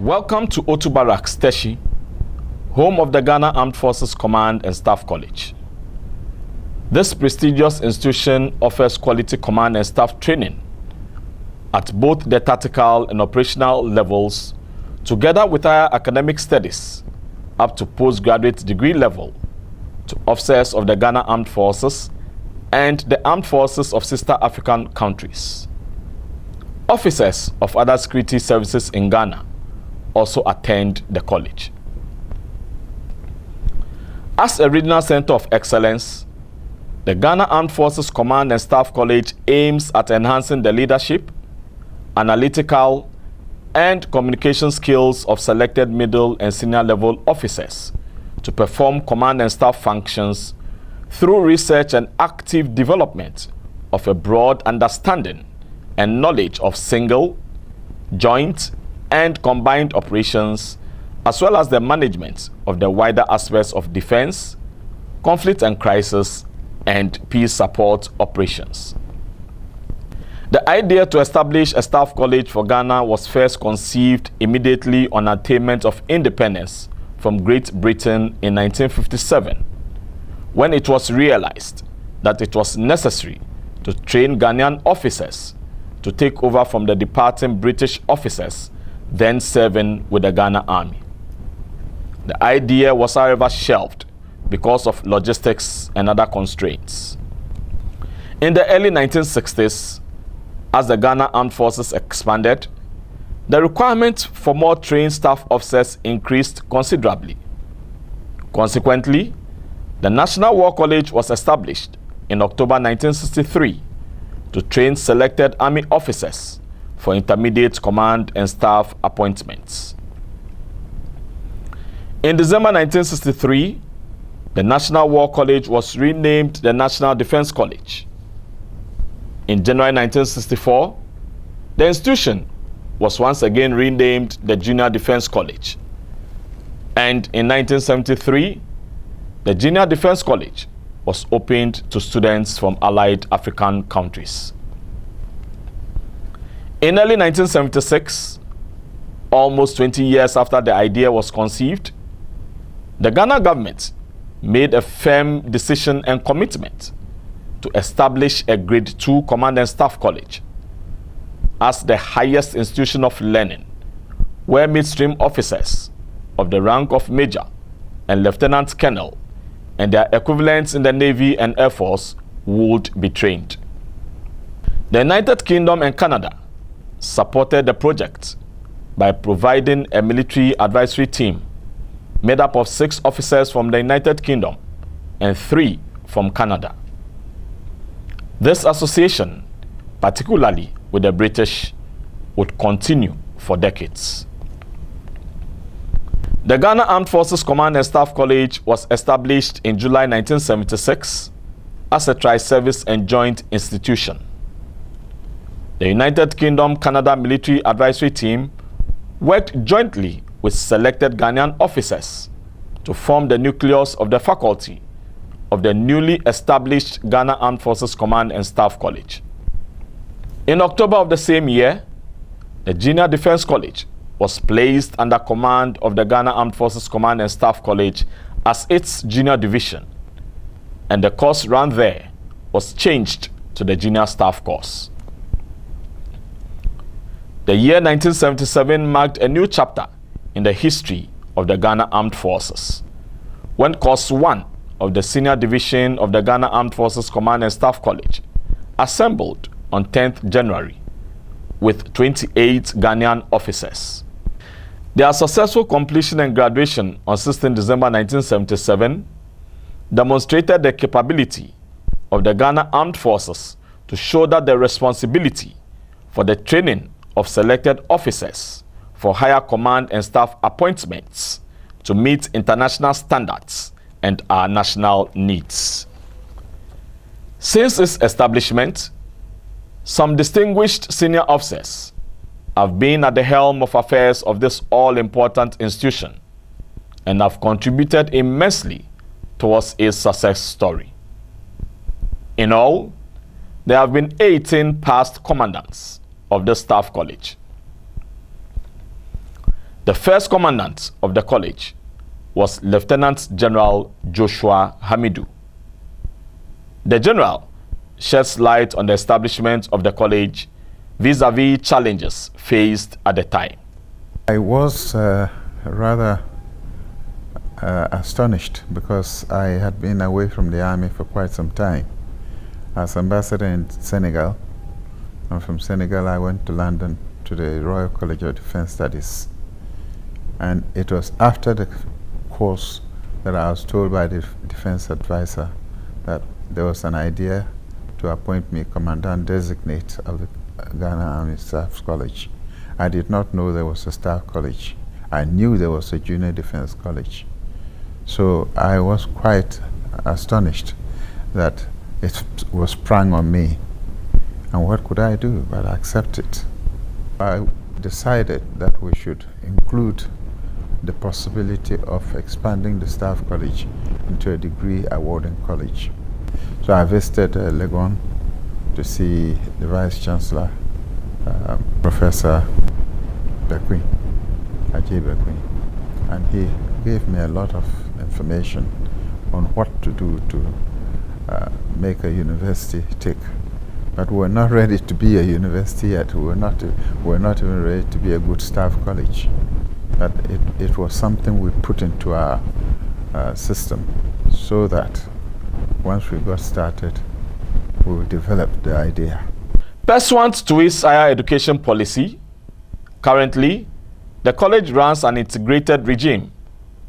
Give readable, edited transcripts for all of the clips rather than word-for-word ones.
Welcome to Otu Barracks, Teshi, home of the Ghana Armed Forces Command and Staff College. This prestigious institution offers quality command and staff training at both the tactical and operational levels, together with higher academic studies up to postgraduate degree level to officers of the Ghana Armed Forces and the armed forces of sister African countries. Officers of other security services in Ghana also attend the college. As a regional center of excellence, the Ghana Armed Forces Command and Staff College aims at enhancing the leadership, analytical, and communication skills of selected middle and senior level officers to perform command and staff functions through research and active development of a broad understanding and knowledge of single, joint, and combined operations, as well as the management of the wider aspects of defense, conflict and crisis, and peace support operations. The idea to establish a staff college for Ghana was first conceived immediately on attainment of independence from Great Britain in 1957, when it was realized that it was necessary to train Ghanaian officers to take over from the departing British officers then serving with the Ghana Army. The idea was, however, shelved because of logistics and other constraints. In the early 1960s, as the Ghana Armed Forces expanded, the requirement for more trained staff officers increased considerably. Consequently, the National War College was established in October 1963 to train selected Army officers for intermediate command and staff appointments. In December 1963, the National War College was renamed the National Defense College. In January 1964, the institution was once again renamed the Junior Defense College. And in 1973, the Junior Defense College was opened to students from allied African countries. In early 1976, almost 20 years after the idea was conceived, the Ghana government made a firm decision and commitment to establish a Grade 2 Command and Staff College as the highest institution of learning, where midstream officers of the rank of Major and Lieutenant Colonel and their equivalents in the Navy and Air Force would be trained. The United Kingdom and Canada supported the project by providing a military advisory team made up of 6 officers from the United Kingdom and 3 from Canada. This association, particularly with the British, would continue for decades. The Ghana Armed Forces Command and Staff College was established in July 1976 as a tri-service and joint institution. The United Kingdom-Canada Military Advisory Team worked jointly with selected Ghanaian officers to form the nucleus of the faculty of the newly established Ghana Armed Forces Command and Staff College. In October of the same year, the Junior Defense College was placed under command of the Ghana Armed Forces Command and Staff College as its junior division, and the course run there was changed to the Junior Staff Course. The year 1977 marked a new chapter in the history of the Ghana Armed Forces, when Course 1 of the Senior Division of the Ghana Armed Forces Command and Staff College assembled on 10th January with 28 Ghanaian officers. Their successful completion and graduation on 16 December 1977 demonstrated the capability of the Ghana Armed Forces to shoulder the responsibility for the training of selected officers for higher command and staff appointments to meet international standards and our national needs. Since its establishment, some distinguished senior officers have been at the helm of affairs of this all-important institution and have contributed immensely towards its success story. In all, there have been 18 past commandants of the Staff College. The first commandant of the college was Lieutenant General Joshua Hamidu. The general sheds light on the establishment of the college vis-a-vis challenges faced at the time. I was rather astonished because I had been away from the army for quite some time as ambassador in Senegal, and from Senegal I went to London to the Royal College of Defence Studies, and it was after the course that I was told by the defence advisor that there was an idea to appoint me commandant designate of the Ghana Army Staff College. I did not know there was a staff college. I knew there was a junior defense college. So I was quite astonished that it was sprung on me. And what could I do but accept it? I decided that we should include the possibility of expanding the staff college into a degree awarding college. So I visited Legon to see the Vice Chancellor, Professor Bequin, Ajay Bequin, and he gave me a lot of information on what to do to make a university tick. But we're not ready to be a university yet. We're not even ready to be a good staff college. But it was something we put into our system so that once we got started, we would develop the idea. Pursuant to its higher education policy, currently, the college runs an integrated regime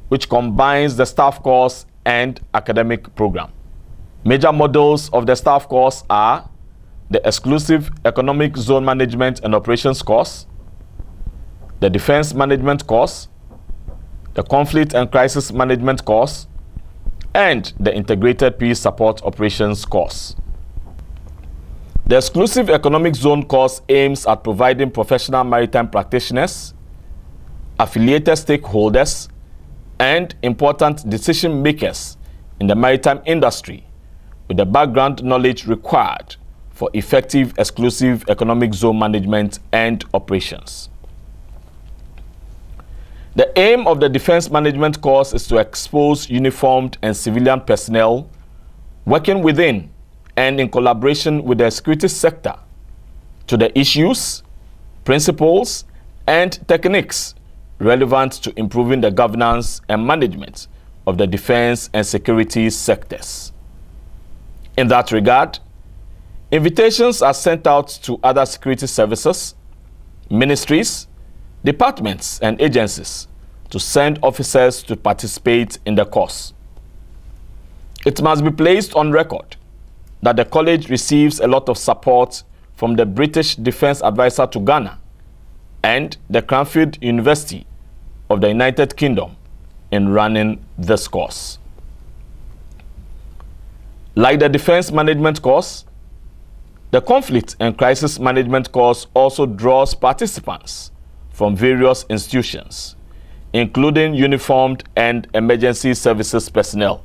which combines the staff course and academic program. Major models of the staff course are the Exclusive Economic Zone Management and Operations course, the Defense Management course, the Conflict and Crisis Management course, and the Integrated Peace Support Operations course. The Exclusive Economic Zone course aims at providing professional maritime practitioners, affiliated stakeholders, and important decision makers in the maritime industry with the background knowledge required for effective exclusive economic zone management and operations. The aim of the Defense Management course is to expose uniformed and civilian personnel working within and in collaboration with the security sector to the issues, principles, and techniques relevant to improving the governance and management of the defense and security sectors. In that regard, invitations are sent out to other security services, ministries, departments, and agencies to send officers to participate in the course. It must be placed on record that the college receives a lot of support from the British Defense Advisor to Ghana and the Cranfield University of the United Kingdom in running this course. Like the Defense Management course, the Conflict and Crisis Management course also draws participants from various institutions, including uniformed and emergency services personnel.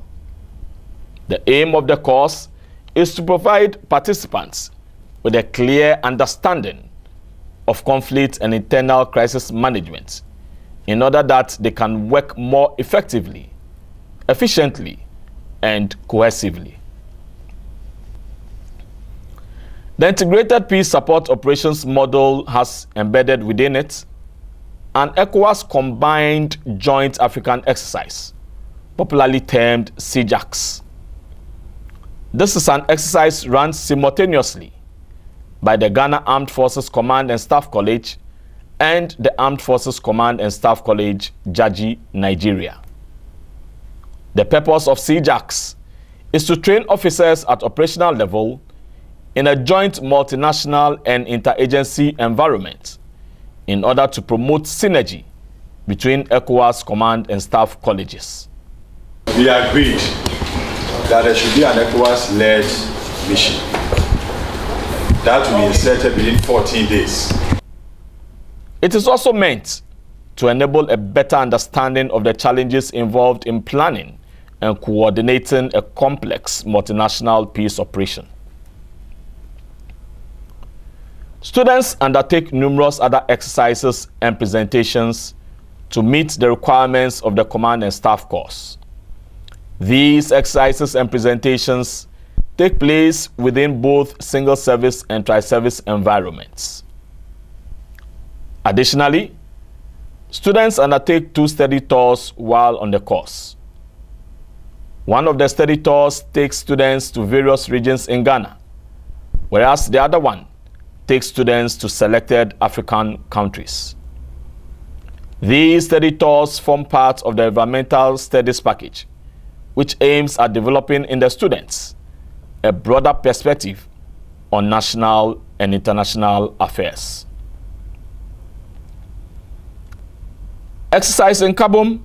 The aim of the course is to provide participants with a clear understanding of conflict and internal crisis management in order that they can work more effectively, efficiently, and cohesively. The Integrated Peace Support Operations model has embedded within it an ECOWAS Combined Joint African Exercise, popularly termed CJAX. This is an exercise run simultaneously by the Ghana Armed Forces Command and Staff College and the Armed Forces Command and Staff College, Jaji, Nigeria. The purpose of CJAX is to train officers at operational level in a joint multinational and interagency environment in order to promote synergy between ECOWAS Command and Staff colleges. We agreed that there should be an ECOWAS-led mission that will be inserted within 14 days. It is also meant to enable a better understanding of the challenges involved in planning and coordinating a complex multinational peace operation. Students undertake numerous other exercises and presentations to meet the requirements of the Command and Staff course. These exercises and presentations take place within both single service and tri-service environments. Additionally, students undertake 2 study tours while on the course. One of the study tours takes students to various regions in Ghana, whereas the other one takes students to selected African countries. These study tours form part of the environmental studies package, which aims at developing in the students a broader perspective on national and international affairs. Exercise in Kabum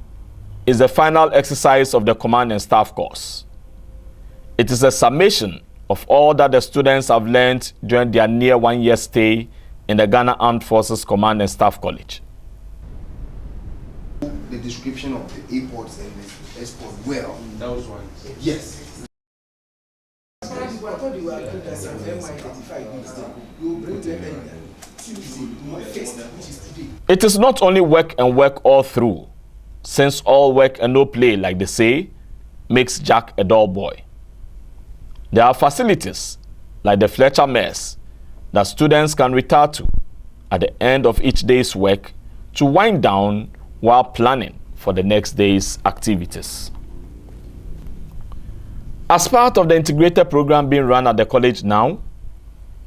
is the final exercise of the Command and Staff course. It is a summation of all that the students have learned during their near 1-year stay in the Ghana Armed Forces Command and Staff College. The description of the airports and the export well. That was one. Yes. It is not only work and work all through, since all work and no play, like they say, makes Jack a dull boy. There are facilities, like the Fletcher Mess, that students can retire to at the end of each day's work to wind down while planning for the next day's activities. As part of the integrated program being run at the college now,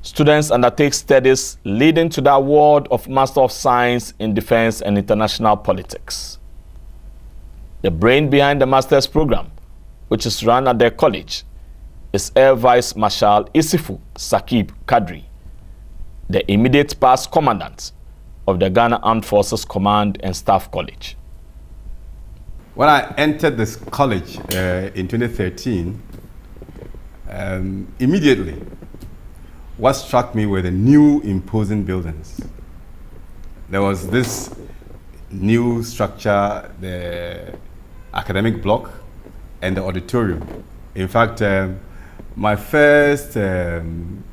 students undertake studies leading to the award of Master of Science in Defense and International Politics. The brain behind the master's program, which is run at their college, is Air Vice Marshal Isifu Sakib Kadri, the immediate past commandant of the Ghana Armed Forces Command and Staff College. When I entered this college in 2013, immediately, what struck me were the new imposing buildings. There was this new structure, the academic block and the auditorium. In fact, my first turn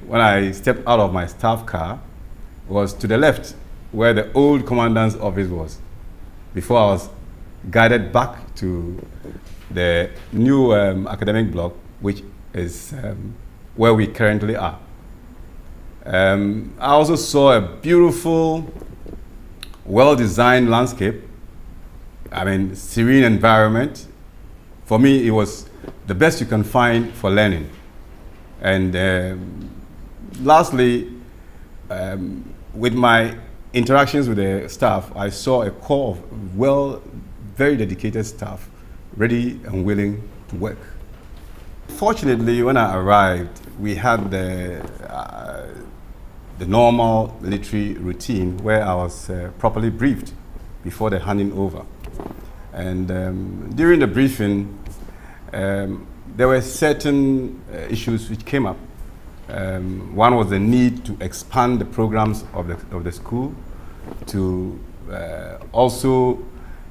when I stepped out of my staff car was to the left, where the old commandant's office was, before I was guided back to the new academic block, which is where we currently are. I also saw a beautiful, well-designed landscape. I mean, serene environment. For me, it was the best you can find for learning. And lastly, with my interactions with the staff, I saw a core of very dedicated staff, ready and willing to work. Fortunately, when I arrived, we had the normal military routine where I was properly briefed before the handing over. And during the briefing, there were certain issues which came up. One was the need to expand the programs of the school, to also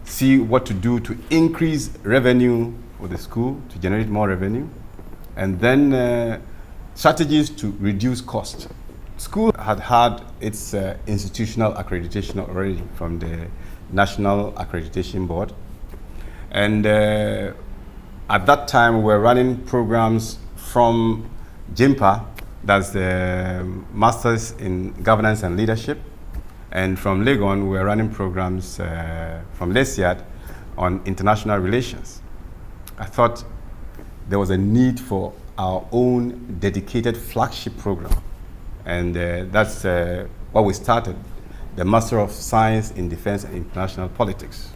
see what to do to increase revenue for the school, to generate more revenue, and then strategies to reduce cost. School had its institutional accreditation already from the National Accreditation Board. And at that time, we were running programs from JIMPA, that's the Masters in Governance and Leadership. And from Legon, we were running programs from LESIAD on international relations. I thought there was a need for our own dedicated flagship program. And that's what we started, the Master of Science in Defense and International Politics.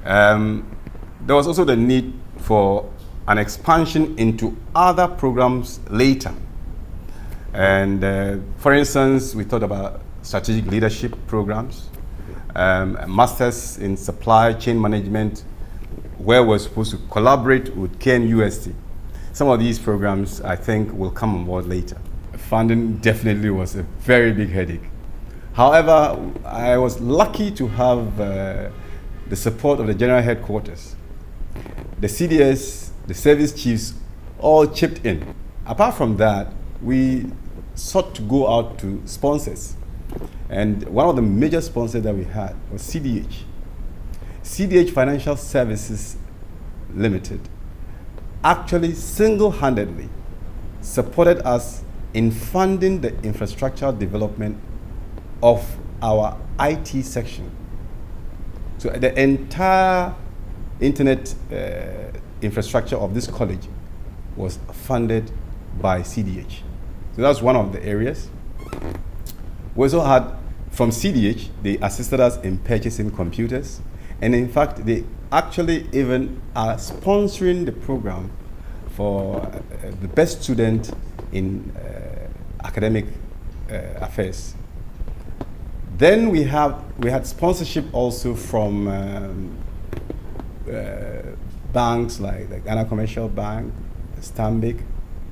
There was also the need for an expansion into other programs later. And for instance, we thought about strategic leadership programs, masters in supply chain management, where we're supposed to collaborate with KNUST. Some of these programs, I think, will come on board later. Funding definitely was a very big headache. However, I was lucky to have the support of the General Headquarters. The CDS, the service chiefs, all chipped in. Apart from that, we sought to go out to sponsors. And one of the major sponsors that we had was CDH. CDH Financial Services Limited actually single-handedly supported us in funding the infrastructural development of our IT section. So the entire internet infrastructure of this college was funded by CDH. So that's one of the areas. We also had, from CDH, they assisted us in purchasing computers. And in fact, they actually even are sponsoring the program for the best student in academic affairs. Then we had sponsorship also from banks like the Ghana Commercial Bank, Stanbic,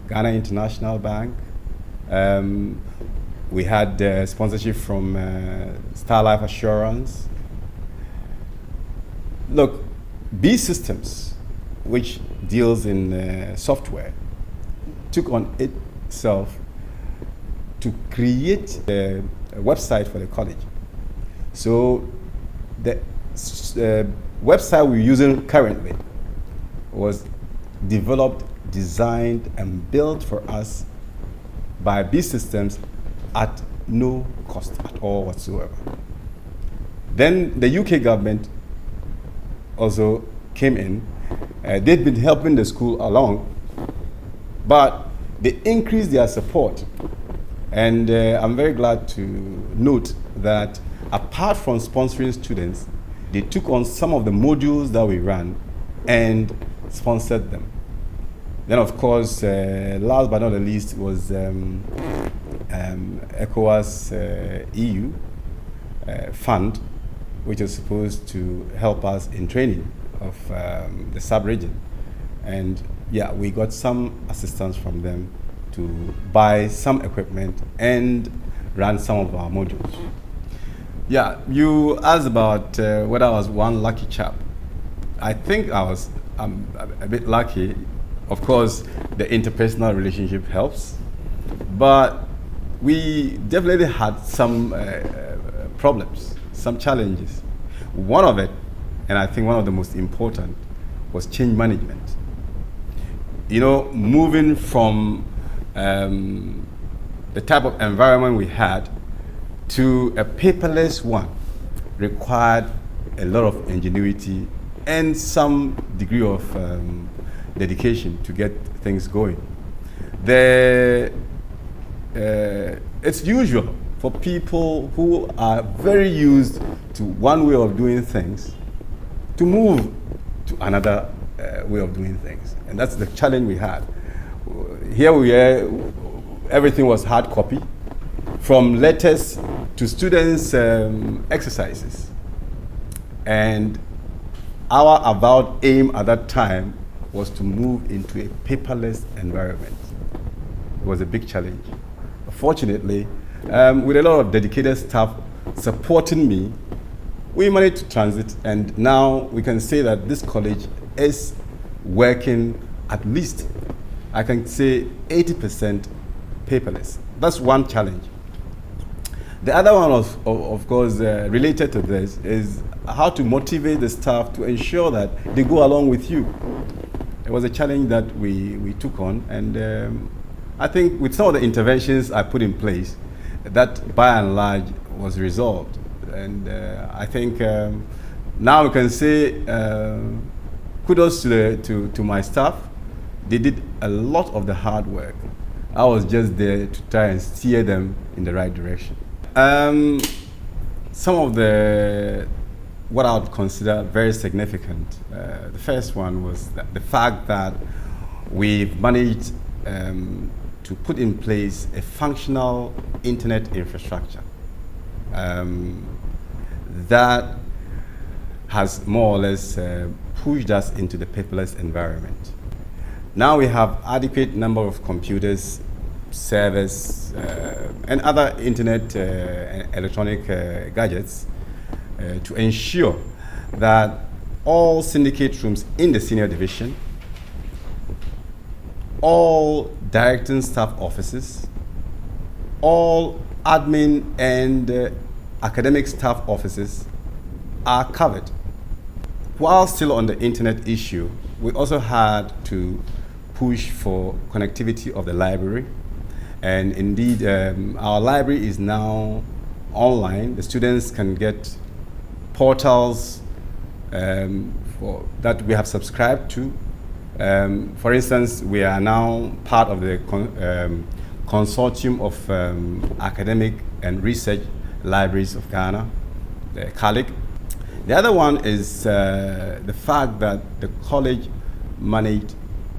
Ghana International Bank. We had sponsorship from Star Life Assurance. Look, B Systems, which deals in software, took on itself to create a website for the college. So the website we're using currently was developed, designed, and built for us by B Systems at no cost at all whatsoever. Then the UK government also came in. They'd been helping the school along, but they increased their support. And I'm very glad to note that apart from sponsoring students, they took on some of the modules that we ran and sponsored them. Then, of course, last but not the least was ECOWAS EU fund, which is supposed to help us in training of the sub-region. And yeah, we got some assistance from them to buy some equipment and run some of our modules. Yeah, you asked about whether I was one lucky chap. I think I'm a bit lucky. Of course, the interpersonal relationship helps, but we definitely had some problems, some challenges. One of it, and I think one of the most important, was change management. You know, moving from the type of environment we had to a paperless one required a lot of ingenuity and some degree of dedication to get things going. It's usual for people who are very used to one way of doing things to move to another way of doing things. And that's the challenge we had. Here we are, everything was hard copy, from letters to students' exercises. And our avowed aim at that time was to move into a paperless environment. It was a big challenge. Fortunately, with a lot of dedicated staff supporting me, we managed to transit, and now we can say that this college is working at least, I can say 80% paperless. That's one challenge. The other one, of course, related to this is how to motivate the staff to ensure that they go along with you. It was a challenge that we took on, and I think with some of the interventions I put in place, that by and large was resolved. And I think now we can say kudos to my staff. They did a lot of the hard work. I was just there to try and steer them in the right direction. Some of what I would consider very significant. The first one was the fact that we've managed to put in place a functional internet infrastructure that has more or less pushed us into the paperless environment. Now we have adequate number of computers, servers, and other internet electronic gadgets to ensure that all syndicate rooms in the senior division, all directing staff offices, all admin and academic staff offices are covered. While still on the internet issue, we also had to push for connectivity of the library. And indeed, our library is now online. The students can get portals that we have subscribed to. For instance, we are now part of the consortium of academic and research libraries of Ghana, the CALIC. The other one is the fact that the college managed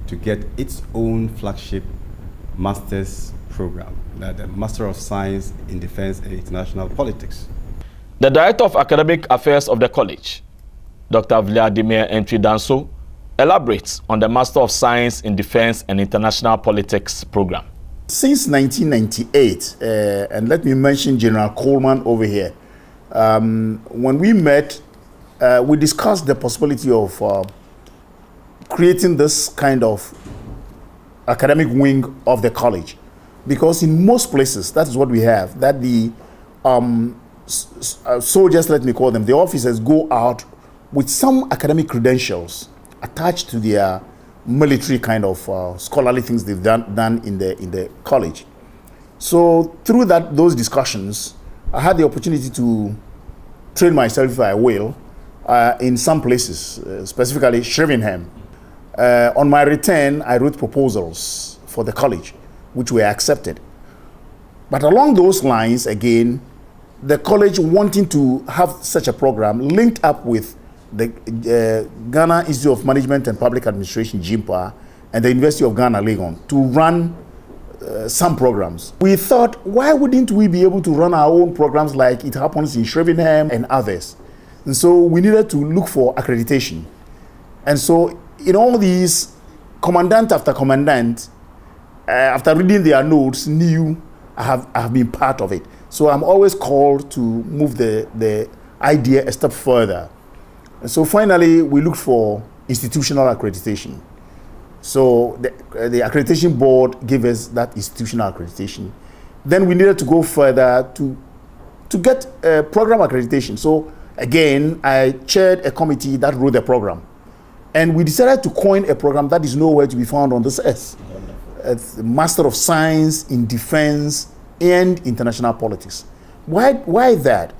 to get its own flagship master's program, the Master of Science in Defense and International Politics. The Director of Academic Affairs of the college, Dr. Vladimir Entry-Danso, elaborates on the Master of Science in Defense and International Politics program. Since 1998, and let me mention General Coleman over here, when we met, we discussed the possibility of creating this kind of academic wing of the college. Because in most places, that is what we have, that the soldiers, let me call them, the officers go out with some academic credentials attached to their military kind of scholarly things they've done in the college. So through those discussions, I had the opportunity to train myself, if I will, in some places, specifically Shrivenham. On my return, I wrote proposals for the college, which were accepted. But along those lines, again, the college wanting to have such a program linked up with the Ghana Institute of Management and Public Administration, GIMPA, and the University of Ghana, Legon, to run some programs. We thought, why wouldn't we be able to run our own programs like it happens in Shrivenham and others? And so we needed to look for accreditation. And so in all these, commandant after commandant, after reading their notes, knew I have been part of it. So I'm always called to move the idea a step further. And so finally, we looked for institutional accreditation. So the accreditation board gave us that institutional accreditation. Then we needed to go further to get program accreditation. So again, I chaired a committee that wrote the program. And we decided to coin a program that is nowhere to be found on this earth. It's Master of Science in Defense and International Politics. Why that?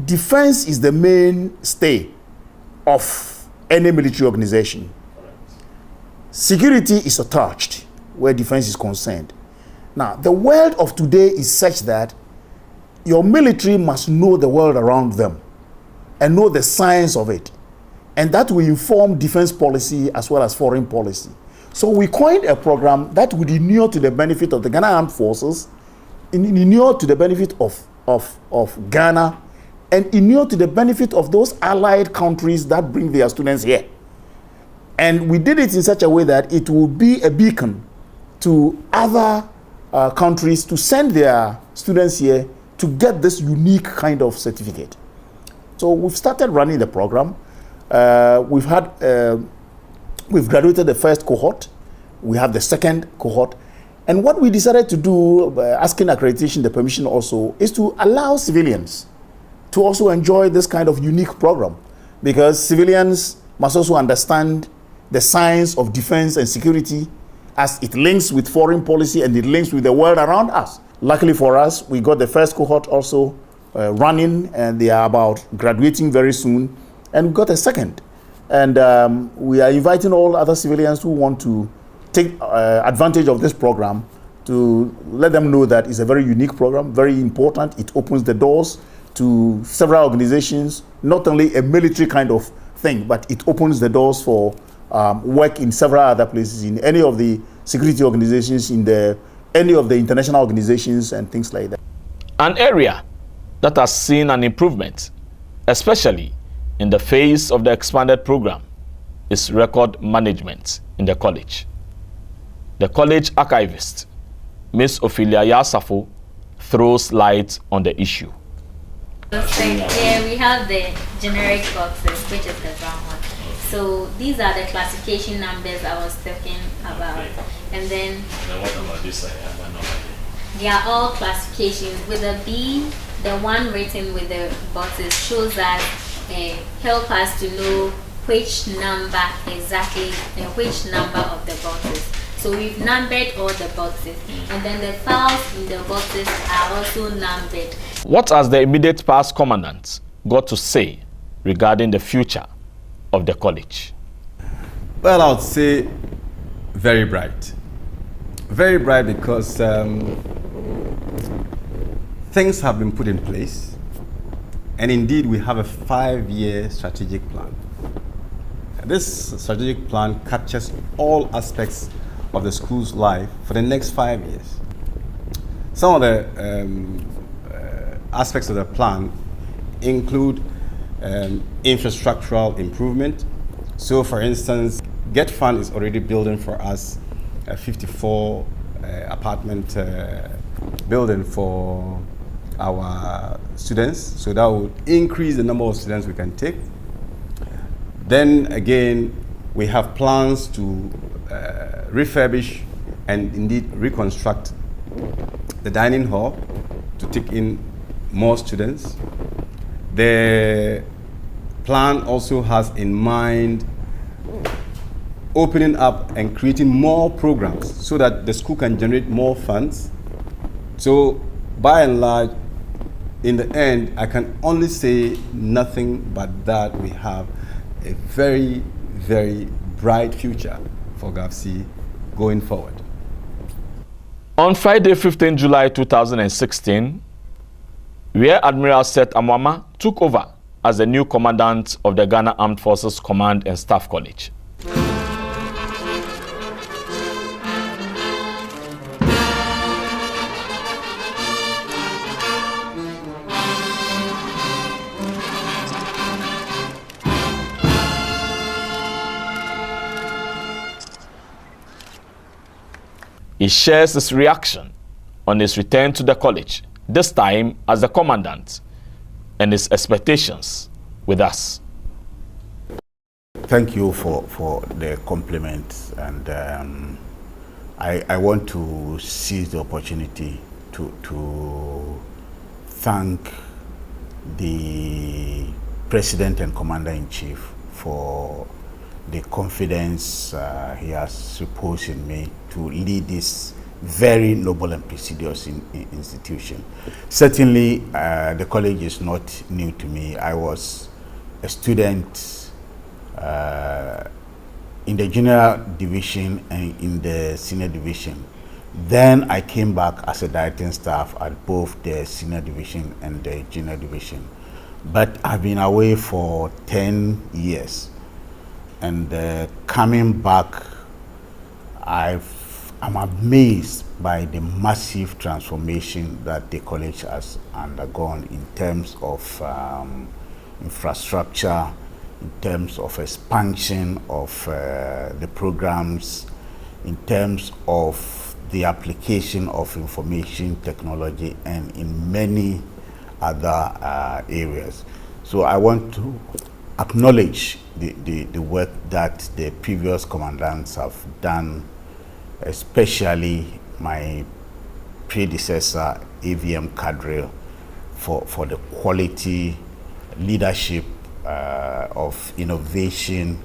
Defense is the mainstay of any military organization. Security is attached where defense is concerned. Now, the world of today is such that your military must know the world around them and know the science of it. And that will inform defense policy as well as foreign policy. So we coined a program that would inure to the benefit of the Ghana Armed Forces, inure to the benefit of Ghana, and inure to the benefit of those allied countries that bring their students here. And we did it in such a way that it will be a beacon to other countries to send their students here to get this unique kind of certificate. So we've started running the program. We've graduated the first cohort. We have the second cohort. And what we decided to do, asking accreditation, the permission also, is to allow civilians to also enjoy this kind of unique program, because civilians must also understand the science of defense and security as it links with foreign policy and it links with the world around us. Luckily for us, we got the first cohort also running, and they are about graduating very soon. And we got a second. And we are inviting all other civilians who want to take advantage of this program to let them know that it's a very unique program, very important. It opens the doors to several organizations, not only a military kind of thing, but it opens the doors for work in several other places, in any of the security organizations, in any of the international organizations and things like that. An area that has seen an improvement, especially in the phase of the expanded program, is record management in the college. The college archivist, Ms. Ophelia Yasafo, throws light on the issue. Here we have the generic boxes, which is the brown one. So these are the classification numbers I was talking about. And then what about this? I have a number. They are all classifications. With a B, the one written with the boxes shows that help us to know which number exactly and which number of the boxes. So we've numbered all the boxes, and then the files in the boxes are also numbered. What has the immediate past commandant got to say regarding the future of the college? Well, I would say very bright. Very bright because things have been put in place, and indeed we have a 5-year strategic plan. This strategic plan captures all aspects of the school's life for the next 5 years. Some of the aspects of the plan include infrastructural improvement. So, for instance, Get Fund is already building for us a 54 apartment building for our students. So that would increase the number of students we can take. Then again, we have plans to refurbish and indeed reconstruct the dining hall to take in more students. The plan also has in mind opening up and creating more programs so that the school can generate more funds. So by and large, in the end, I can only say nothing but that we have a very, very bright future for GAFCSC going forward. On Friday, 15 July 2016, Rear Admiral Seth Amwama took over as the new commandant of the Ghana Armed Forces Command and Staff College. He shares his reaction on his return to the college, this time as the commandant, and his expectations with us. Thank you for the compliments, and I want to seize the opportunity to thank the President and Commander-in-Chief for the confidence he has reposed in me to lead this very noble and prestigious institution. Certainly, the college is not new to me. I was a student in the junior division and in the senior division. Then I came back as a directing staff at both the senior division and the junior division. But I've been away for 10 years. And coming back, I'm amazed by the massive transformation that the college has undergone in terms of infrastructure, in terms of expansion of the programs, in terms of the application of information technology, and in many other areas. So I want to acknowledge the work that the previous commandants have done, especially my predecessor, AVM Kadri, for the quality leadership of innovation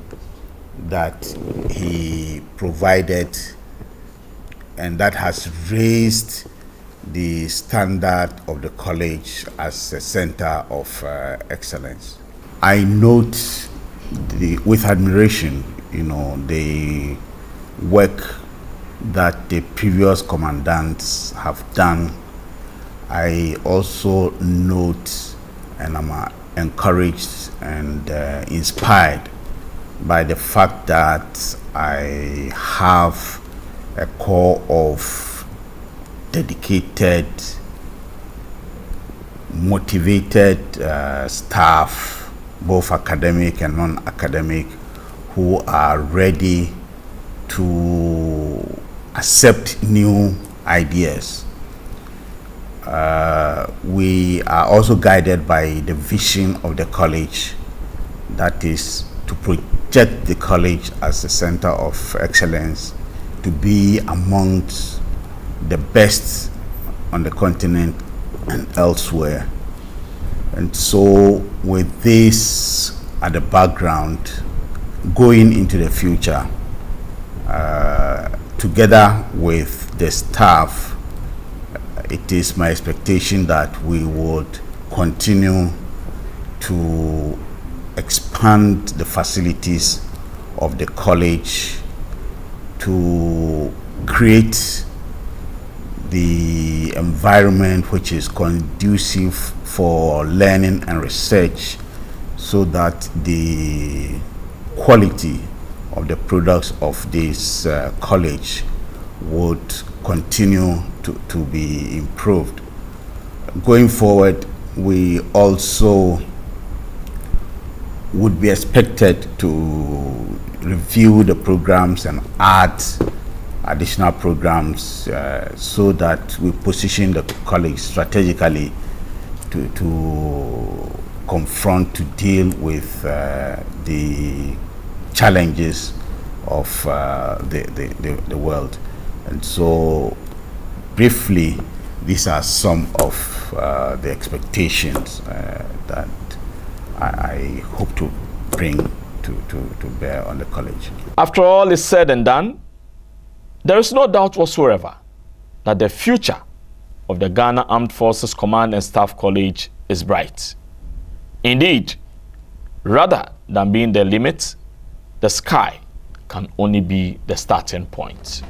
that he provided, and that has raised the standard of the college as a center of excellence. I note with admiration, the work that the previous commandants have done. I also note, and I'm encouraged and inspired by the fact that I have a core of dedicated, motivated staff, both academic and non-academic, who are ready to accept new ideas. We are also guided by the vision of the college, that is to project the college as a center of excellence, to be amongst the best on the continent and elsewhere. And so with this at the background, going into the future, together with the staff, it is my expectation that we would continue to expand the facilities of the college to create the environment which is conducive for learning and research, so that the quality of the products of this college would continue to be improved. Going forward, we also would be expected to review the programs and add additional programs so that we position the college strategically to confront, to deal with the challenges of the world. And so briefly, these are some of the expectations that I hope to bring to bear on the college. After all is said and done, there is no doubt whatsoever that the future of the Ghana Armed Forces Command and Staff College is bright. Indeed, rather than being the limit, the sky can only be the starting point.